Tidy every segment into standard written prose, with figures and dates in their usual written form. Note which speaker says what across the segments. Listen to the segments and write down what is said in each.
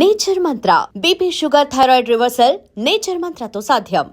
Speaker 1: Nature Mantra BP sugar thyroid reversal nature మంత్రతో సాధ్యం.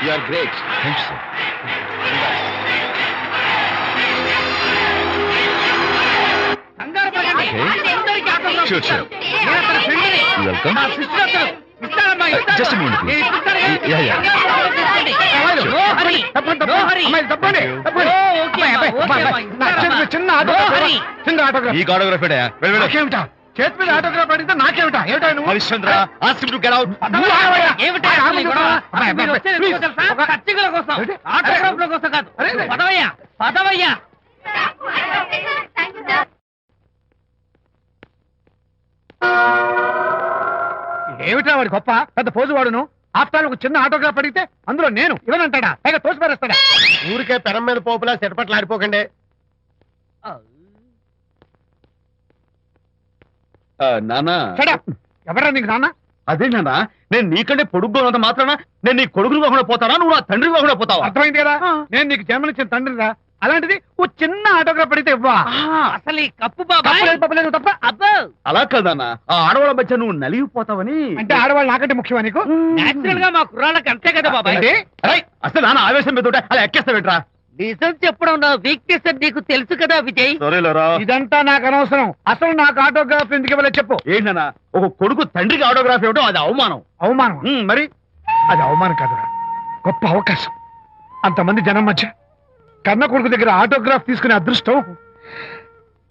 Speaker 2: You are great.
Speaker 3: Thank you, sir. Okay. Sure, sure. You're welcome. Just a moment, please. Yeah. ఈ autograph చేతి మీద autograph అడిగితే నాకేమిటా ఏమిటా నువ్వు Harishchandra ask him to get out ఏమిటా వాడి గొప్ప పెద్ద పోజు వాడును ఆఫ్టర్ ఒక చిన్న ఆటోగ్రాఫ్ అడిగితే అందులో నేను ఇవ్వనంటాడా పైగా తోసి పారేస్తాడా
Speaker 2: ఊరికే పెరం మీద పోపులా చెట్పట్లు ఆడిపోకండి.
Speaker 3: నానా
Speaker 2: ఎవరా నీకు నాన్న?
Speaker 3: అదే నాన్న నేను నీకంటే పొడుగ్గా ఉన్నంత మాత్రాన నేను నీ కొడుకులు కాకుండా పోతానా నువ్వు నా తండ్రి కాకుండా పోతావా?
Speaker 2: అర్థమైంది కదా, నేను నీకు జన్మనిచ్చిన తండ్రిరా. అలాంటిది ఓ చిన్న ఆటోగ్రాఫ్ అడిగితే ఇవ్వా?
Speaker 4: అసలు ఈ కప్పు బాబా
Speaker 2: తప్ప
Speaker 4: అబ్బో
Speaker 3: అలా కాదన్నా ఆ ఆడవాళ్ళ మధ్య నువ్వు నలిగిపోతావని.
Speaker 2: అంటే ఆడవాళ్ళు నాకంటే ముఖ్యమా నీకు?
Speaker 4: నేచురల్ గా మా కుర్రాళ్ళకి అంతే కదా బాబాయ్.
Speaker 2: అంటే
Speaker 3: అసలు నాన్న ఆవేశం మీద ఉంటే అలా ఎక్కేస్తావేట్రా?
Speaker 4: నిజం చెప్పడం నా వీక్నెస్ అని నీకు తెలుసు కదా విజయ్.
Speaker 2: ఇదంతా నాకు అనవసరం. అసలు నాకు ఆటోగ్రాఫ్ ఎందుకు ఇవ్వలేదు చెప్పు.
Speaker 3: ఏంటన్నా ఒక కొడుకు తండ్రికి ఆటోగ్రాఫ్ ఇవ్వడం అది అవమానం.
Speaker 2: అవమానం?
Speaker 3: మరి
Speaker 2: అది అవమానం కాదురా, గొప్ప అవకాశం. అంతమంది జనం మధ్య కన్న కొడుకు దగ్గర ఆటోగ్రాఫ్ తీసుకునే అదృష్టం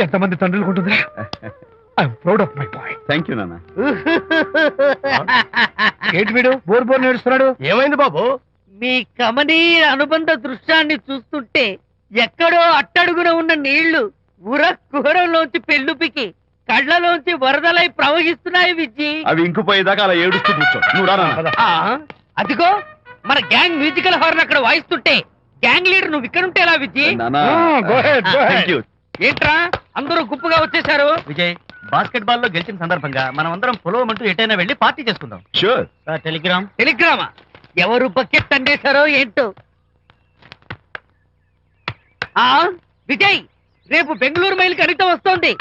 Speaker 2: ఎంతమంది తండ్రులకు ఉంటుందిరా. I'm proud of my boy.
Speaker 3: Thank you నాన్న.
Speaker 2: ఏంటి వీడు బోర్ నేడుస్తున్నాడు?
Speaker 3: ఏమైంది బాబు?
Speaker 4: మీ కమనీయ అనుబంధ దృశ్యాన్ని చూస్తుంటే ఎక్కడో అట్టడుగున ఉన్న నీళ్లు ఉర కుహరంలోంచి పెళ్ళుపికి కళ్ళలోంచి వరదలై ప్రవహిస్తున్నాయి విజ్జి.
Speaker 3: అవి ఇంకుపోయేదాకా అలా ఏడుస్తూ కూర్చో. నువ్వు రా నాన్న.
Speaker 4: అదిగో మన గ్యాంగ్ మ్యూజికల్ హార్న్ అక్కడ వాయిస్తుంటే గ్యాంగ్ లీడర్ నువ్వు ఇక్కడ ఉంటే ఎలా విజ్జి? ఏంట్రా అందరూ గుంపుగా వచ్చేసారు?
Speaker 5: విజయ్ బాస్కెట్ బాల్ లో గెలిచిన సందర్భంగా మనం అందరం పొలవమంటూ ఎటైనా వెళ్ళి పార్టీ చేసుకుందాం.
Speaker 3: షూర్.
Speaker 4: టెలిగ్రామా? ఎవరు బకెట్ అండేశారో ఏంటో. విజయ్ రేపు బెంగళూరు మైల్కి అనిత వస్తోంది.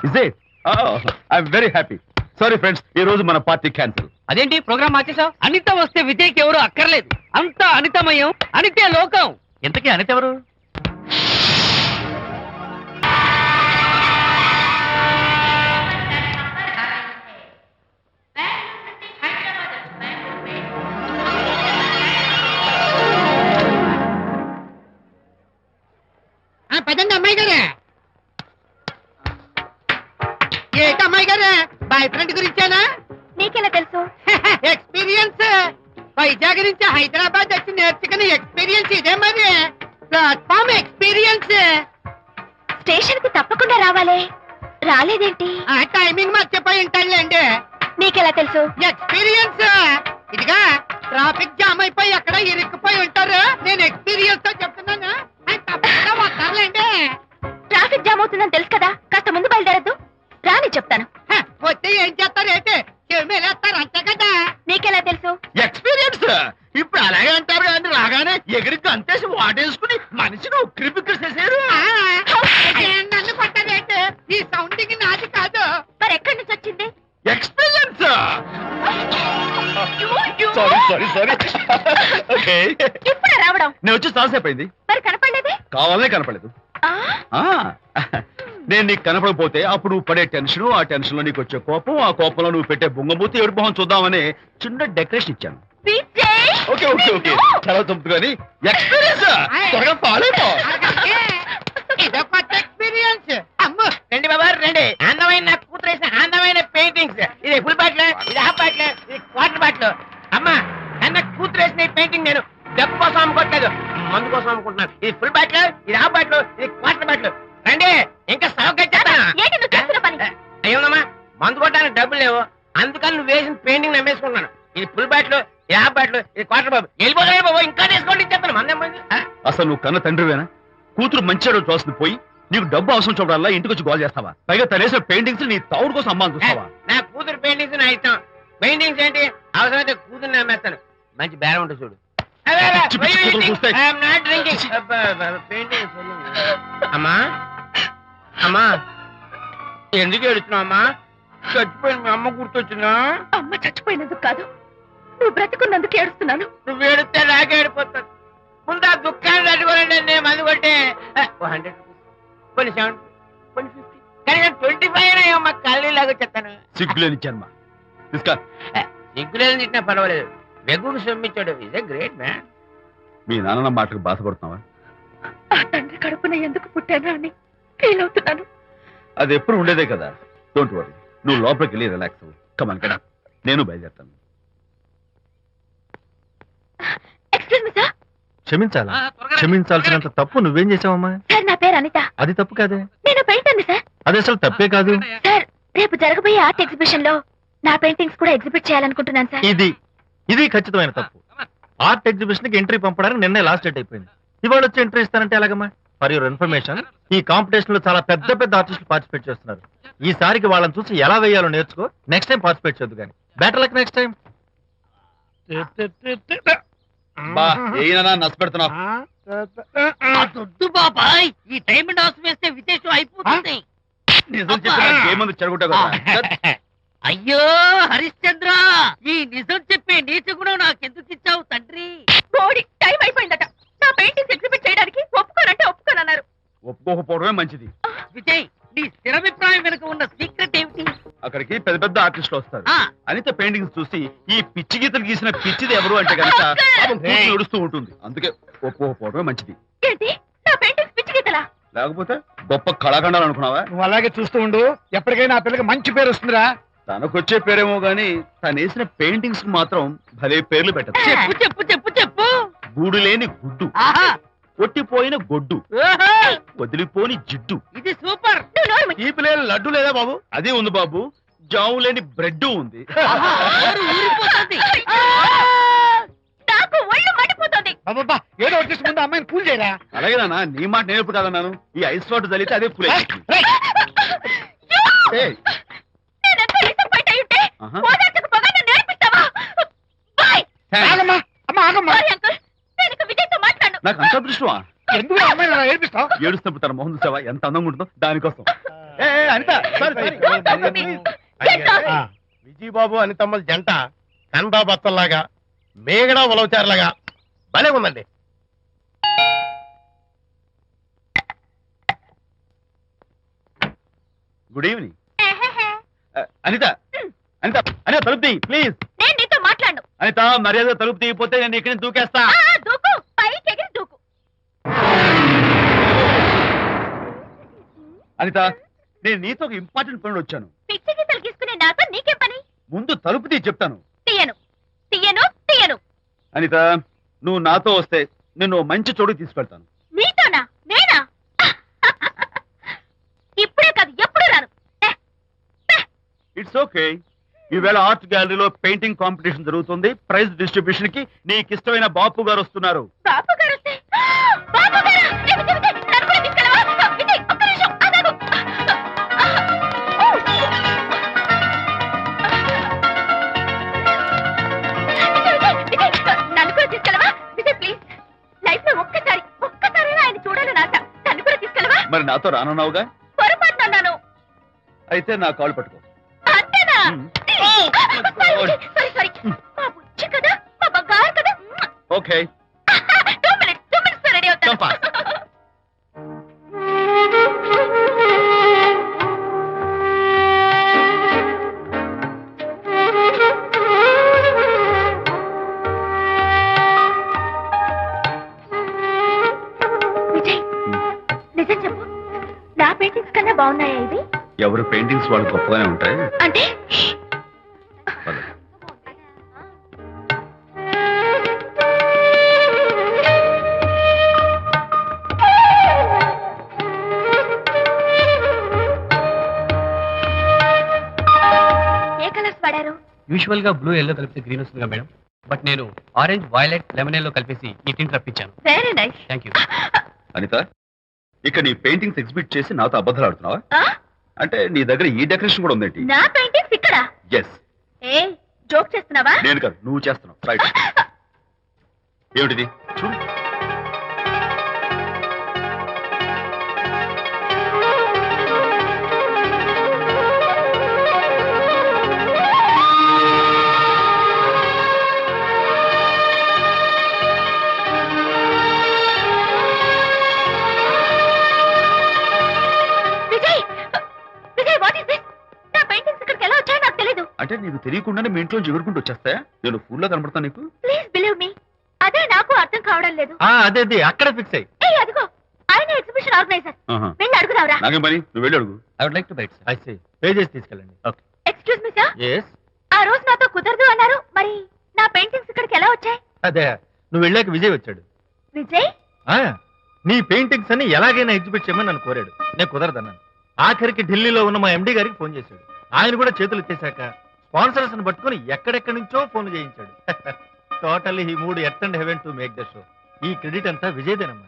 Speaker 3: I'm very happy. Sorry friends, ఈ రోజు మన పార్టీ క్యాన్సిల్.
Speaker 5: అదేంటి ప్రోగ్రామ్ మార్చేసావు?
Speaker 4: అనిత వస్తే విజయ్కి ఎవరు అక్కర్లేదు. అంతా అనితమయం, అనితే లోకం.
Speaker 5: ఎంతకీ అనిత ఎవరు?
Speaker 4: పదండి అమ్మాయి గారే. ఏంటి అమ్మాయి గారే బాయ్ ఫ్రెండ్ గురించేనా?
Speaker 6: నీకెలా తెలుసు?
Speaker 4: ఎక్స్పీరియన్స్. వైజాగ్ నుంచి హైదరాబాద్ వచ్చి నేర్చుకునే ఎక్స్పీరియన్స్ ఇదే మరి. Platform experience.
Speaker 6: స్టేషన్ కి తప్పకుండా రావాలే, రాలేదేంటి?
Speaker 4: ఆ టైమింగ్ మర్చిపోయి ఉంటాడులేండి.
Speaker 6: నీకెలా తెలుసు?
Speaker 4: ఎక్స్పీరియన్స్. ఇదిగా ట్రాఫిక్ జామ్ అయిపోయి ఎక్కడ ఇరుక్కుపోయి ఉంటారు. నేను ఎక్స్పీరియన్స్ తో చెప్తున్నాను. ఆయన తప్పకుండా వస్తారులేండి.
Speaker 6: ట్రాఫిక్ జామ్ అవుతుందని తెలుసు కదా, కాస్త ముందు బయలుదేరద్దు. రాని చెప్తాను.
Speaker 4: వస్తే ఏం చేస్తారు ఏంటి? చెమేలేస్తారు అంతే కదా.
Speaker 6: నీకెలా తెలుసు?
Speaker 5: ఎక్స్పీరియన్స్. ఇప్పుడు అలాగే అంటారు కానీ రాగానే ఎగిరికి అంతేసి వాటేసుకుని మనిషిని ఉక్కిరి బిక్కిరి చేశారు.
Speaker 4: నన్ను కొట్టారేంటి? ఈ సౌండింగ్ నాది కాదు.
Speaker 6: మరి ఎక్కడి నుంచి వచ్చింది?
Speaker 5: ఎక్స్పీరియన్స్. Sorry okay.
Speaker 6: ఇప్పుడు రావడం.
Speaker 5: నేను వచ్చి చాలాసేపు అయింది.
Speaker 6: మరి కనపడలేదే?
Speaker 5: కావాలనే కనపడలేదు.
Speaker 6: ఆ,
Speaker 5: నేను నీకు కనపడకపోతే అప్పుడు నువ్వు పడే టెన్షన్, ఆ టెన్షన్ లో నీకు వచ్చే కోపం, ఆ కోపంలో నువ్వు పెట్టే బొంగమూతి ఏడు మొహం చూద్దామని చిన్న డెకరేషన్ ఇచ్చాను.
Speaker 6: విజయ్!
Speaker 5: ఓకే ఓకే ఓకే చాలా తప్పు కానీ ఎక్స్పీరియన్స్. త్వరగా ఫాలో అయిపో.
Speaker 4: ఇదో కొత్త ఎక్స్పీరియన్స్. అమ్ము
Speaker 7: రండి బాబా రండి. అందమైన నా కూతురు వేసిన అందమైన పెయింటింగ్స్. ఇది ఫుల్ బాటిల్, ఇది హాఫ్ బాటిల్, ఇది క్వార్టర్ బాటిల్. అమ్మా అన్న కూతురు వేసిన ఈ పెయింటింగ్ నేను డబ్బు కోసం అమ్ముకోవట్లేదు, మందు కోసం అమ్ముకుంటున్నాను. ఇది ఫుల్ బాటిల్, ఇది హాఫ్ బాటిల్, ఇది క్వార్టర్ బాటిల్. రండి ఇంకా సౌకర్యం.
Speaker 6: ఏంటి నువ్వు చేస్తున్న పని?
Speaker 7: అయ్యోనమ్మా మందు కొట్టడానికి డబ్బులు లేవు, అందుకని నువ్వు వేసిన పెయింటింగ్ నమ్మేసుకుంటున్నాను. ఇది ఫుల్ బాటిల్, ఇది హాఫ్ బాటిల్, ఇది క్వార్టర్ బాబు. వెళ్ళిపోతాయి బాబు, ఇంకా తీసుకోండి ఇచ్చేస్తాను. మందేం
Speaker 5: అసలు నువ్వు కన్న తండ్రివేనా? కూతురు మంచి రోజు చూస్తుంది పోయి నీకు డబ్బు అవసరం చూడాలా ఇంటికి వచ్చి గోల్ చేస్తావా? పైగా తనేసిన పెయింటింగ్స్ నీ తౌడు కోసం అమ్మాని చూస్తావా?
Speaker 7: నా కూతురు పెయింటింగ్స్ నా ఇష్టం. పెయింటింగ్స్ ఏంటి అవసరమైతే కూతురు నమ్మేస్తాను. మంచి బేరం ఉంటుంది చూడు.
Speaker 5: పిచ్చి పిచ్చి కూతురు చూస్తే.
Speaker 7: అమ్మా అమ్మా ఎందుకు ఏడుస్తున్నావు అమ్మా? చచ్చిపోయిన మీ అమ్మ గుర్తొచ్చిందా?
Speaker 6: అమ్మ చచ్చిపోయినందుకు కాదు, నువ్వు బ్రతికున్నందుకు ఏడుస్తున్నాను.
Speaker 7: నువ్వు ఏడితే నాకే ఏడిపోతాను. ముందు ఆ దుఃఖాన్ని తట్టుకోనండి. నేను మందు కొట్టే 100 రూపీస్, కొన్ని 70, కొన్ని 50, కానీ 25 అయినా అమ్మ కళ్ళీలాగా చెప్తాను.
Speaker 5: సిగ్గులేని జన్మ. తీసుకో.
Speaker 7: సిగ్గులేదు తిట్టినా పర్వాలేదు, వెగుకు సొమ్మించాడు. Is a great man.
Speaker 5: మీ నాన్న మాటకు బాధపడుతున్నావా?
Speaker 6: ఆ తండ్రి కడుపున ఎందుకు పుట్టానా అని ఫీల్ అవుతున్నాను.
Speaker 5: అది ఎప్పుడు ఉండేదే కదా. డోంట్ వరీ, నువ్వు లోపలికి వెళ్ళి రిలాక్స్ అవ్వు. కమాన్ కదా, నేను బయలుదేరుతాను.
Speaker 6: Excuse me sir.
Speaker 3: క్షమించాలా? క్షమించాల్సినంత తప్పు నువ్వేం చేసావమ్మా?
Speaker 6: సార్ నా పేరు అనిత.
Speaker 3: అది తప్పు కాదే.
Speaker 6: నేను పెయింటర్ సార్.
Speaker 3: అది అసలు తప్పే కాదు.
Speaker 6: సార్ రేపు జరగబోయే ఆర్ట్ ఎగ్జిబిషన్ లో నా పెయింటింగ్స్ కూడా ఎగ్జిబిట్ చేయాలనుకుంటున్నాను సార్.
Speaker 3: ఇది ఖచ్చితమైన తప్పు. ఆర్ట్ ఎగ్జిబిషన్ కి ఎంట్రీ పంపడానికి నిన్నే లాస్ట్ డేట్ అయిపోయింది. ఇవాళ వచ్చి ఎంట్రీ ఇస్తానంటే ఎలాగమ్మా? ఫర్ యువర్ ఇన్ఫర్మేషన్, ఈ కాంపిటీషన్ లో చాలా పెద్ద పెద్ద ఆర్టిస్టులు పార్టిసిపేట్ చేస్తున్నారు. ఈసారికి వాళ్ళని చూసి ఎలా వేయాలో నేర్చుకో. నెక్స్ట్ టైం పార్టిసిపేట్ చేయొద్దు కానీ. Better luck next time.
Speaker 5: నష్టపెడుతున్నావు.
Speaker 4: దొడ్డు బాబాయ్, ఈ డైమండ్ హౌస్ వేస్తే విశేషం అయిపోతుంది.
Speaker 5: నిజం చెప్పినా ఏమంది చెడగొట్టావు కదా.
Speaker 4: అయ్యో హరిశ్చంద్ర, ఈ నిజం చెప్పే నీచ గుణం నాకెందుకు ఇచ్చావు తండ్రి?
Speaker 6: బోడి టైం అయిపోయిందట. నా పెయింటింగ్స్ ఎగ్జిబిట్ చేయడానికి ఒప్పుకోనంటే ఒప్పుకోనన్నారు.
Speaker 5: ఒప్పుకోకపోవడమే మంచిది.
Speaker 4: విజయ్, నీ స్థిరాభిప్రాయం వెనుక ఉన్న సీక్రెట్ ఏమిటి?
Speaker 5: అక్కడికి పెద్ద పెద్ద ఆర్టిస్టులు వస్తారు.
Speaker 4: ఆ.
Speaker 5: అనిత పెయింటింగ్స్ చూసి ఈ పిచ్చి గీతలు గీసిన పిచ్చిది ఎవరు అంటే కనుక నడుస్తూ ఉంటుంది. అందుకే ఒప్పుకోకపోవడమే మంచిది.
Speaker 6: ఏంటి నా పెయింటింగ్స్ పిచ్చి గీతలా?
Speaker 5: లేకపోతే గొప్ప కళాఖండాలు అనుకున్నావా?
Speaker 2: నువ్వు అలాగే చూస్తూ ఉండు, ఎప్పటికైనా ఆ పిల్లకి మంచి పేరు వస్తుందిరా.
Speaker 5: తనకొచ్చే పేరేమో గాని తను వేసిన పెయింటింగ్స్ మాత్రం భలే పేర్లు పెట్టదు.
Speaker 4: చెప్పు చెప్పు చెప్పు చెప్పు.
Speaker 5: గూడు లేని గుడ్డు,
Speaker 4: ఆహా,
Speaker 5: కొట్టిపోయిన గొడ్డు,
Speaker 4: ఓహో,
Speaker 5: వదిలిపోని జిడ్డు,
Speaker 4: ఇది సూపర్.
Speaker 6: నువ్వు నోరు మూయి.
Speaker 5: తీపి లేని లడ్డు లేదా బాబు? అది ఉంది బాబు. జాము లేని బ్రెడ్ ఉంది.
Speaker 4: ఆహా, నోరు ఊరిపోతుంది.
Speaker 6: నాకు ఒళ్ళు మండిపోతుంది.
Speaker 2: బాబా ఏదో వచ్చేసి ముందు అమ్మాయిని కూల్ చేయరా.
Speaker 5: అలాగే నాన్న, నీ మాట నేర్పు కాదన్నాను. ఈ ఐస్ వాటర్ చల్లితే అదే ఫుల్.
Speaker 6: నేనెంత డిసప్పాయింట్ అయి ఉంటే
Speaker 5: ఆహా.
Speaker 6: ఓదార్చకపోగా నన్ను నేర్పిస్తావా? బాయ్.
Speaker 2: ఆగమ్మా, అమ్మా ఆగమ్మా.
Speaker 6: సారీ అంకుల్, నేను ఇక విజయ్తో మాట్లాడను.
Speaker 5: నాకు అంత దృష్టమా?
Speaker 2: ఎందుకు ఆ అమ్మాయిని అలా ఏడిపిస్తావు?
Speaker 5: ఏడుస్తున్నప్పుడు తన మొహం చూసావా ఎంత అందంగా ఉంటుందో? దానికోసం. Anitha
Speaker 6: Don't talk to me. Get lost.
Speaker 3: Vijaya Babu అనితమ్మల జంట కన్బా బత్తల్లాగా మేగడా ఉలవచారులాగా భలే ఉందండి.
Speaker 5: Good evening. అనిత అనిత అనిత తలుపు తీ ప్లీజ్.
Speaker 6: నేను నీతో మాట్లాడను.
Speaker 5: అనిత మర్యాద తలుపు తీయకపోతే నేను ఇక్కడి నుంచి దూకేస్తా.
Speaker 6: దూకు, పైకి ఎగిరి దూకు.
Speaker 5: అనిత, నేను నీతో ఒక ఇంపార్టెంట్ పనులు వచ్చాను.
Speaker 6: పిచ్చి గీతలు గీసుకుని తీయని నాతో నీకేం పని?
Speaker 5: ముందు తలుపు తీ చెప్తాను.
Speaker 6: తీయను తీయను తీయను.
Speaker 5: అనిత, నువ్వు నాతో వస్తే నిన్ను ఓ మంచి చోటుకి తీసుకెళ్తాను.
Speaker 6: నీతోనా? నేనా? ఇప్పుడే కాదు ఎప్పుడు రాను.
Speaker 5: It's okay. ఈవేళ ఆర్ట్ గ్యాలరీలో పెయింటింగ్ కాంపిటీషన్ జరుగుతుంది. ప్రైజ్ డిస్ట్రిబ్యూషన్ కి నీకు ఇష్టమైన బాపు గారు వస్తున్నారు.
Speaker 6: బాపు గారు వస్తే బాపు గారు నన్ను కూడా తీసుకెళ్ళవా? విజయ్, ఒక్క నిమిషం ఆగు. విజయ్, నన్ను కూడా తీసుకెళ్ళవా? విజయ్ ప్లీజ్, లైఫ్ లో ఒక్కసారి ఆయన చూడాలని ఆశ. నన్ను కూడా తీసుకెళ్ళవా?
Speaker 5: మరి నాతో రానున్నావుగా?
Speaker 6: పొరపాటున అన్నాను.
Speaker 5: అయితే నా కాల్ పట్టుకో.
Speaker 6: అంతేనా? సారీ మా బుజ్జి కదా, మా బంగారు కదా.
Speaker 5: ఓకే.
Speaker 6: 2 minutes రెడీ అవుతాను.
Speaker 5: Come fast.
Speaker 6: విజయ్, నిజం చెప్పు, నా పెయింటింగ్స్ కన్నా బాగున్నాయా ఇవి?
Speaker 5: ఎవరు పెయింటింగ్స్ వాళ్ళు గొప్పగానే ఉంటాయి.
Speaker 6: అంటే
Speaker 5: పద.
Speaker 6: ఏ కలర్స్ వాడారు?
Speaker 8: యూజువల్ గా బ్లూ ఎల్లో కలిపితే గ్రీన్ వస్తుందిగా మేడం, బట్ నేను ఆరెంజ్ వైలెట్ లెమన్ ఎల్లో కలిపేసి ఈ టింట్ రప్పించాను.
Speaker 6: Very nice.
Speaker 8: Thank you.
Speaker 5: Anitha, ఇక్కడ నీ పెయింటింగ్స్ ఎగ్జిబిట్ చేసి నాతో అబద్ధాలు ఆడుతున్నావా? అంటే నీ దగ్గర ఈ డెకరేషన్ కూడా ఉందేంటి?
Speaker 6: నా పెయింటింగ్స్ ఇక్కడ?
Speaker 5: ఎస్.
Speaker 6: ఏ జోక్ చేస్తున్నావా?
Speaker 5: నేను కాదు, నువ్వు చేస్తున్నావు. రైట్. ఏమిటిది? చూడు.
Speaker 6: Vijay, what is this? నా పెయింటింగ్స్ ఇక్కడికి ఎలా వచ్చాయో నాకు తెలీదు.
Speaker 5: అంటే నీకు తెలియకుండానే మీ ఇంట్లో ఎగురుకుంటూ వచ్చేస్తాయా? నేను ఫుల్ లో కనపడతాను నీకు?
Speaker 6: ప్లీజ్ బిలీవ్ మీ, అదే నాకు అర్థం కావడం లేదు.
Speaker 3: అదే అక్కడే ఫిక్స్ అయ్యి.
Speaker 6: ఏ అదిగో, ఆయన ఎగ్జిబిషన్ ఆర్గనైజర్.
Speaker 5: ఆహా.
Speaker 6: వెళ్ళి అడుగుదావరా?
Speaker 5: నాకేం పని, నువ్వు వెళ్ళి అడుగు.
Speaker 8: I would like to bite.
Speaker 3: I pages తీసుకెళ్ళండి. Okay.
Speaker 6: Excuse me sir,
Speaker 3: yes.
Speaker 6: ఆ రోజు నాతో కుదరదు అన్నారు, మరి నా పెయింటింగ్స్ ఇక్కడికి ఎలా వచ్చాయి?
Speaker 3: అదే నువ్వు వెళ్ళాక విజయ్ వచ్చాడు.
Speaker 6: విజయ్?
Speaker 3: నీ పెయింటింగ్స్ అన్ని ఎలాగైనా ఎగ్జిబిట్ చేయమని నన్ను కోరాడు. నేను కుదరదన్నాను. ఆఖరికి ఢిల్లీలో ఉన్న మా ఎండి గారికి ఫోన్ చేశాడు. ఆయన కూడా చేతులు ఎత్తేశాక స్పాన్సర్స్ ని పట్టుకుని ఎక్కడెక్కడి నుంచో ఫోన్లు చేయించాడు. Totally he mood earth and heaven to make the show. ఈ క్రెడిట్ అంతా విజయ్దేనమ్మా.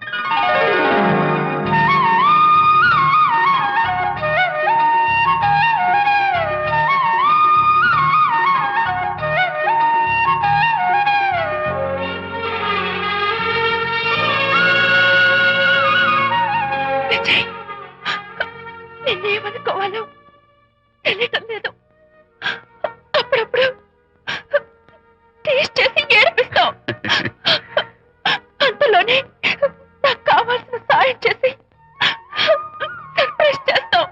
Speaker 6: విజయ్, నిన్నేమనుకోవాలో తెలియటం లేదు. అప్పుడప్పుడు టేస్ట్ చేసి ఏడిపిస్తావు. అంతలోనే నాకు కావాల్సిన సాయం చేసి సర్ప్రైజ్ చేస్తావు.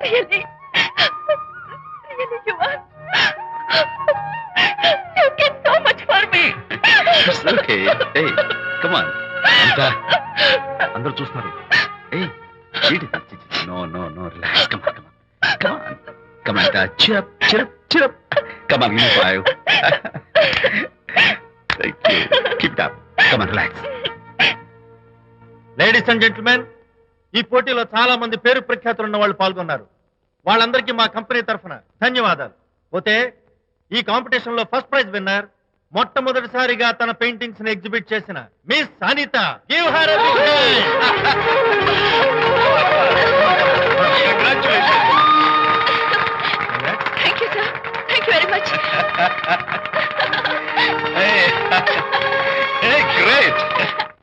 Speaker 6: Really, you are. You get so much for me.
Speaker 5: It's okay. Hey, come on. అంతా అందరూ చూస్తున్నారు. ఏయ్, ఏంటి? No, relax. Come on, Anita. Cheer up. Come on, give me 5. Thank you. Keep it up. Come on, relax.
Speaker 3: Ladies and gentlemen, ఈ పోటీలో చాలా మంది పేరు ప్రఖ్యాతులున్న వాళ్ళు పాల్గొన్నారు. వాళ్ళందరికీ మా కంపెనీ తరఫున ధన్యవాదాలు. పోతే ఈ కాంపిటీషన్ లో ఫస్ట్ ప్రైజ్ విన్నర్, మొట్టమొదటిసారిగా తన పెయింటింగ్స్ ని ఎగ్జిబిట్ చేసిన miss Anita. Give her a big hand.
Speaker 6: Thank you, sir. Thank you very much.